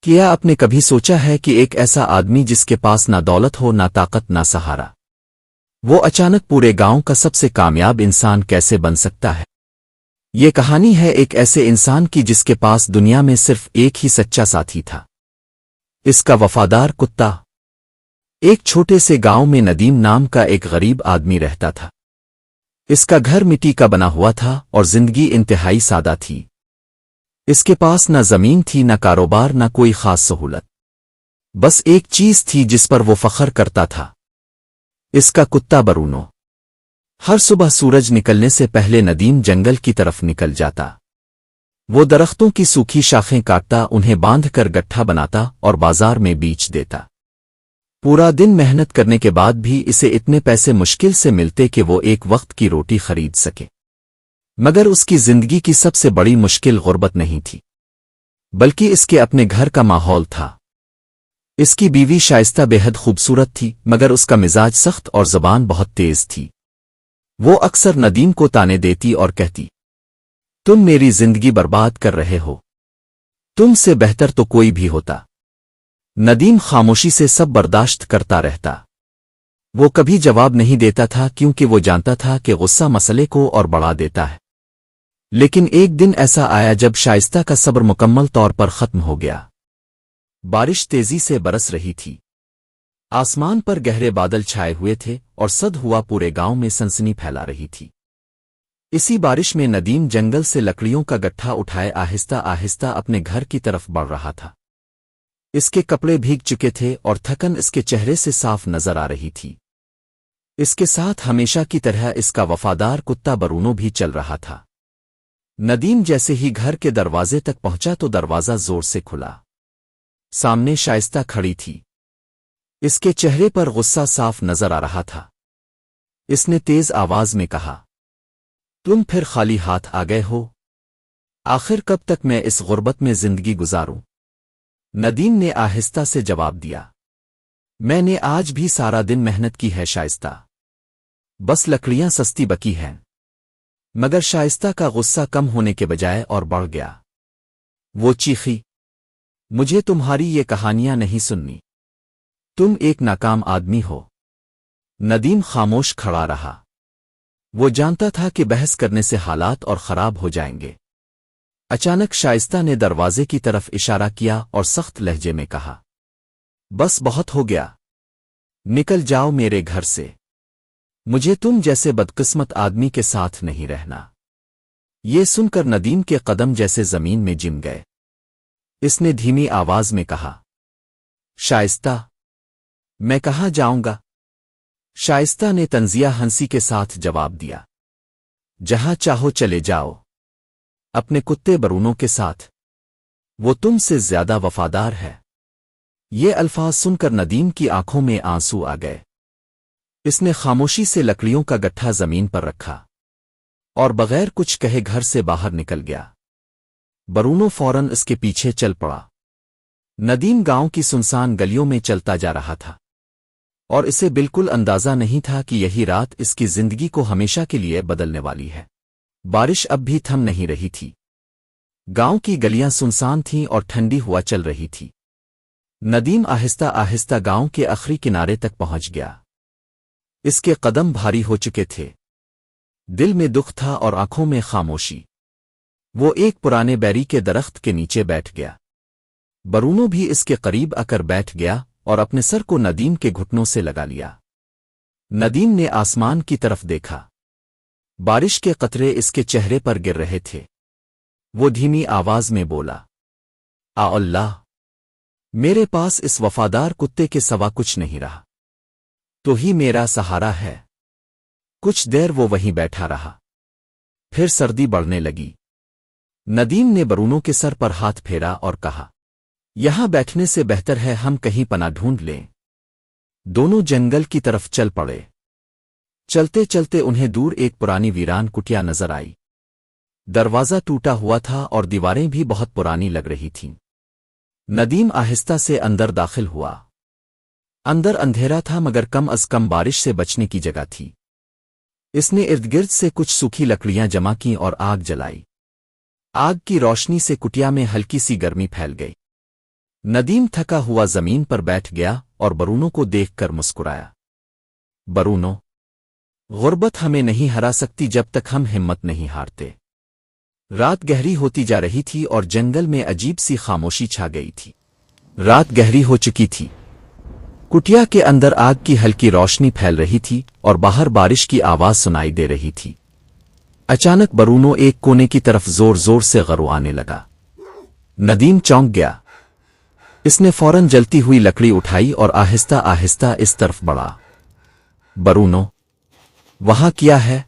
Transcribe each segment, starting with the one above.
کیا آپ نے کبھی سوچا ہے کہ ایک ایسا آدمی جس کے پاس نہ دولت ہو نہ طاقت نہ سہارا، وہ اچانک پورے گاؤں کا سب سے کامیاب انسان کیسے بن سکتا ہے؟ یہ کہانی ہے ایک ایسے انسان کی جس کے پاس دنیا میں صرف ایک ہی سچا ساتھی تھا، اس کا وفادار کتا۔ ایک چھوٹے سے گاؤں میں ندیم نام کا ایک غریب آدمی رہتا تھا۔ اس کا گھر مٹی کا بنا ہوا تھا اور زندگی انتہائی سادہ تھی۔ اس کے پاس نہ زمین تھی، نہ کاروبار، نہ کوئی خاص سہولت۔ بس ایک چیز تھی جس پر وہ فخر کرتا تھا، اس کا کتا برونو۔ ہر صبح سورج نکلنے سے پہلے ندیم جنگل کی طرف نکل جاتا۔ وہ درختوں کی سوکھی شاخیں کاٹتا، انہیں باندھ کر گٹھا بناتا اور بازار میں بیچ دیتا۔ پورا دن محنت کرنے کے بعد بھی اسے اتنے پیسے مشکل سے ملتے کہ وہ ایک وقت کی روٹی خرید سکے۔ مگر اس کی زندگی کی سب سے بڑی مشکل غربت نہیں تھی، بلکہ اس کے اپنے گھر کا ماحول تھا۔ اس کی بیوی شائستہ بے حد خوبصورت تھی، مگر اس کا مزاج سخت اور زبان بہت تیز تھی۔ وہ اکثر ندیم کو تانے دیتی اور کہتی، تم میری زندگی برباد کر رہے ہو، تم سے بہتر تو کوئی بھی ہوتا۔ ندیم خاموشی سے سب برداشت کرتا رہتا۔ وہ کبھی جواب نہیں دیتا تھا کیونکہ وہ جانتا تھا کہ غصہ مسئلے کو اور بڑھا دیتا ہے۔ لیکن ایک دن ایسا آیا جب شائستہ کا صبر مکمل طور پر ختم ہو گیا۔ بارش تیزی سے برس رہی تھی، آسمان پر گہرے بادل چھائے ہوئے تھے اور سد ہوا پورے گاؤں میں سنسنی پھیلا رہی تھی۔ اسی بارش میں ندیم جنگل سے لکڑیوں کا گٹھا اٹھائے آہستہ آہستہ اپنے گھر کی طرف بڑھ رہا تھا۔ اس کے کپڑے بھیگ چکے تھے اور تھکن اس کے چہرے سے صاف نظر آ رہی تھی۔ اس کے ساتھ ہمیشہ کی طرح اس کا وفادار کتا برونو بھی چل رہا تھا۔ ندیم جیسے ہی گھر کے دروازے تک پہنچا تو دروازہ زور سے کھلا۔ سامنے شائستہ کھڑی تھی، اس کے چہرے پر غصہ صاف نظر آ رہا تھا۔ اس نے تیز آواز میں کہا، تم پھر خالی ہاتھ آ گئے ہو؟ آخر کب تک میں اس غربت میں زندگی گزاروں؟ ندیم نے آہستہ سے جواب دیا، میں نے آج بھی سارا دن محنت کی ہے شائستہ، بس لکڑیاں سستی بکی ہیں۔ مگر شائستہ کا غصہ کم ہونے کے بجائے اور بڑھ گیا۔ وہ چیخی، مجھے تمہاری یہ کہانیاں نہیں سننی، تم ایک ناکام آدمی ہو۔ ندیم خاموش کھڑا رہا۔ وہ جانتا تھا کہ بحث کرنے سے حالات اور خراب ہو جائیں گے۔ اچانک شائستہ نے دروازے کی طرف اشارہ کیا اور سخت لہجے میں کہا، بس بہت ہو گیا، نکل جاؤ میرے گھر سے، مجھے تم جیسے بدقسمت آدمی کے ساتھ نہیں رہنا۔ یہ سن کر ندیم کے قدم جیسے زمین میں جم گئے۔ اس نے دھیمی آواز میں کہا، شائستہ، میں کہاں جاؤں گا؟ شائستہ نے طنزیہ ہنسی کے ساتھ جواب دیا، جہاں چاہو چلے جاؤ، اپنے کتے برونوں کے ساتھ، وہ تم سے زیادہ وفادار ہے۔ یہ الفاظ سن کر ندیم کی آنکھوں میں آنسو آ گئے۔ اس نے خاموشی سے لکڑیوں کا گٹھا زمین پر رکھا اور بغیر کچھ کہے گھر سے باہر نکل گیا۔ برونو فوراً اس کے پیچھے چل پڑا۔ ندیم گاؤں کی سنسان گلیوں میں چلتا جا رہا تھا اور اسے بالکل اندازہ نہیں تھا کہ یہی رات اس کی زندگی کو ہمیشہ کے لیے بدلنے والی ہے۔ بارش اب بھی تھم نہیں رہی تھی، گاؤں کی گلیاں سنسان تھیں اور ٹھنڈی ہوا چل رہی تھی۔ ندیم آہستہ آہستہ گاؤں کے آخری کنارے تک پہنچ گیا۔ اس کے قدم بھاری ہو چکے تھے، دل میں دکھ تھا اور آنکھوں میں خاموشی۔ وہ ایک پرانے بیری کے درخت کے نیچے بیٹھ گیا۔ برونو بھی اس کے قریب آ کر بیٹھ گیا اور اپنے سر کو ندیم کے گھٹنوں سے لگا لیا۔ ندیم نے آسمان کی طرف دیکھا، بارش کے قطرے اس کے چہرے پر گر رہے تھے۔ وہ دھیمی آواز میں بولا، آ اللہ، میرے پاس اس وفادار کتے کے سوا کچھ نہیں رہا، تو ہی میرا سہارا ہے۔ کچھ دیر وہ وہیں بیٹھا رہا، پھر سردی بڑھنے لگی۔ ندیم نے برونو کے سر پر ہاتھ پھیرا اور کہا، یہاں بیٹھنے سے بہتر ہے ہم کہیں پناہ ڈھونڈ لیں۔ دونوں جنگل کی طرف چل پڑے۔ چلتے چلتے انہیں دور ایک پرانی ویران کٹیا نظر آئی۔ دروازہ ٹوٹا ہوا تھا اور دیواریں بھی بہت پرانی لگ رہی تھیں۔ ندیم آہستہ سے اندر داخل ہوا۔ اندر اندھیرا تھا مگر کم از کم بارش سے بچنے کی جگہ تھی۔ اس نے ارد گرد سے کچھ سوکھی لکڑیاں جمع کیں اور آگ جلائی۔ آگ کی روشنی سے کٹیا میں ہلکی سی گرمی پھیل گئی۔ ندیم تھکا ہوا زمین پر بیٹھ گیا اور برونو کو دیکھ کر مسکرایا۔ برونو، غربت ہمیں نہیں ہرا سکتی جب تک ہم ہمت نہیں ہارتے۔ رات گہری ہوتی جا رہی تھی اور جنگل میں عجیب سی خاموشی چھا گئی تھی۔ رات گہری ہو چکی تھی۔ کٹیا کے اندر آگ کی ہلکی روشنی پھیل رہی تھی اور باہر بارش کی آواز سنائی دے رہی تھی۔ اچانک برونو ایک کونے کی طرف زور زور سے غرو آنے لگا۔ ندیم چونک گیا۔ اس نے فوراً جلتی ہوئی لکڑی اٹھائی اور آہستہ آہستہ اس طرف بڑھا۔ برونو، وہاں کیا ہے؟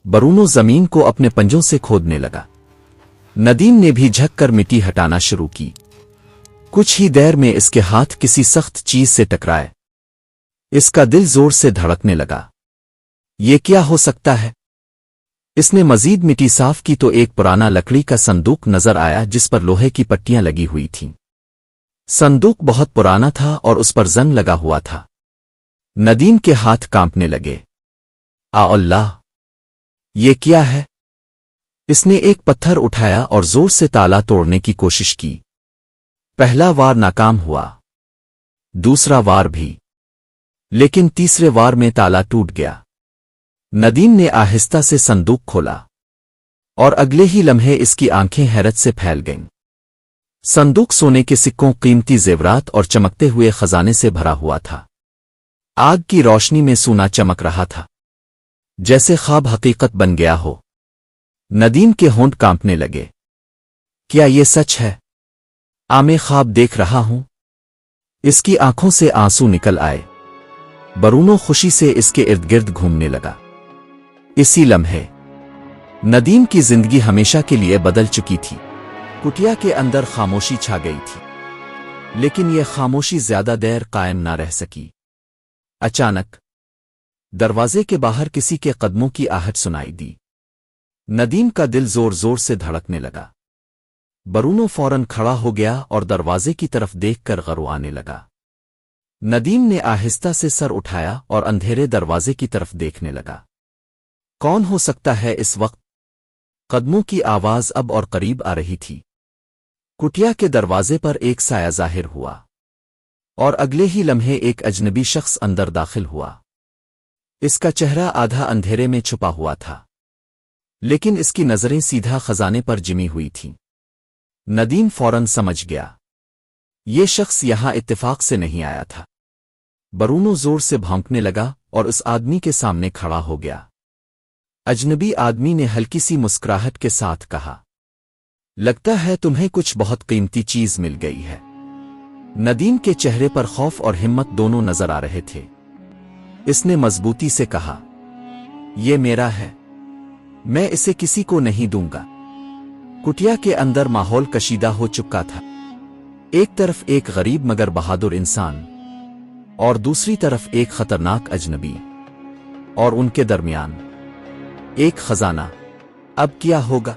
برونو زمین کو اپنے پنجوں سے کھودنے لگا۔ ندیم نے بھی جھک کر مٹی ہٹانا شروع کی۔ کچھ ہی دیر میں اس کے ہاتھ کسی سخت چیز سے ٹکرائے۔ اس کا دل زور سے دھڑکنے لگا۔ یہ کیا ہو سکتا ہے؟ اس نے مزید مٹی صاف کی تو ایک پرانا لکڑی کا صندوق نظر آیا جس پر لوہے کی پٹیاں لگی ہوئی تھیں۔ صندوق بہت پرانا تھا اور اس پر زنگ لگا ہوا تھا۔ ندیم کے ہاتھ کانپنے لگے۔ اللہ! یہ کیا ہے؟ اس نے ایک پتھر اٹھایا اور زور سے تالا توڑنے کی کوشش کی۔ پہلا وار ناکام ہوا، دوسرا وار بھی، لیکن تیسرے وار میں تالا ٹوٹ گیا۔ ندیم نے آہستہ سے صندوق کھولا اور اگلے ہی لمحے اس کی آنکھیں حیرت سے پھیل گئیں۔ صندوق سونے کے سکوں، قیمتی زیورات اور چمکتے ہوئے خزانے سے بھرا ہوا تھا۔ آگ کی روشنی میں سونا چمک رہا تھا، جیسے خواب حقیقت بن گیا ہو۔ ندیم کے ہونٹ کانپنے لگے۔ کیا یہ سچ ہے؟ میں خواب دیکھ رہا ہوں؟ اس کی آنکھوں سے آنسو نکل آئے۔ برونو خوشی سے اس کے ارد گرد گھومنے لگا۔ اسی لمحے ندیم کی زندگی ہمیشہ کے لیے بدل چکی تھی۔ کٹیا کے اندر خاموشی چھا گئی تھی، لیکن یہ خاموشی زیادہ دیر قائم نہ رہ سکی۔ اچانک دروازے کے باہر کسی کے قدموں کی آہٹ سنائی دی۔ ندیم کا دل زور زور سے دھڑکنے لگا۔ برونو فوراً کھڑا ہو گیا اور دروازے کی طرف دیکھ کر غرو آنے لگا۔ ندیم نے آہستہ سے سر اٹھایا اور اندھیرے دروازے کی طرف دیکھنے لگا۔ کون ہو سکتا ہے اس وقت؟ قدموں کی آواز اب اور قریب آ رہی تھی۔ کٹیا کے دروازے پر ایک سایہ ظاہر ہوا اور اگلے ہی لمحے ایک اجنبی شخص اندر داخل ہوا۔ اس کا چہرہ آدھا اندھیرے میں چھپا ہوا تھا، لیکن اس کی نظریں سیدھا خزانے پر جمی ہوئی تھیں۔ ندیم فوراً سمجھ گیا، یہ شخص یہاں اتفاق سے نہیں آیا تھا۔ برونو زور سے بھونکنے لگا اور اس آدمی کے سامنے کھڑا ہو گیا۔ اجنبی آدمی نے ہلکی سی مسکراہٹ کے ساتھ کہا، لگتا ہے تمہیں کچھ بہت قیمتی چیز مل گئی ہے۔ ندیم کے چہرے پر خوف اور ہمت دونوں نظر آ رہے تھے۔ اس نے مضبوطی سے کہا، یہ میرا ہے، میں اسے کسی کو نہیں دوں گا۔ کٹیا کے اندر ماحول کشیدہ ہو چکا تھا۔ ایک طرف ایک غریب مگر بہادر انسان اور دوسری طرف ایک خطرناک اجنبی، اور ان کے درمیان ایک خزانہ۔ اب کیا ہوگا؟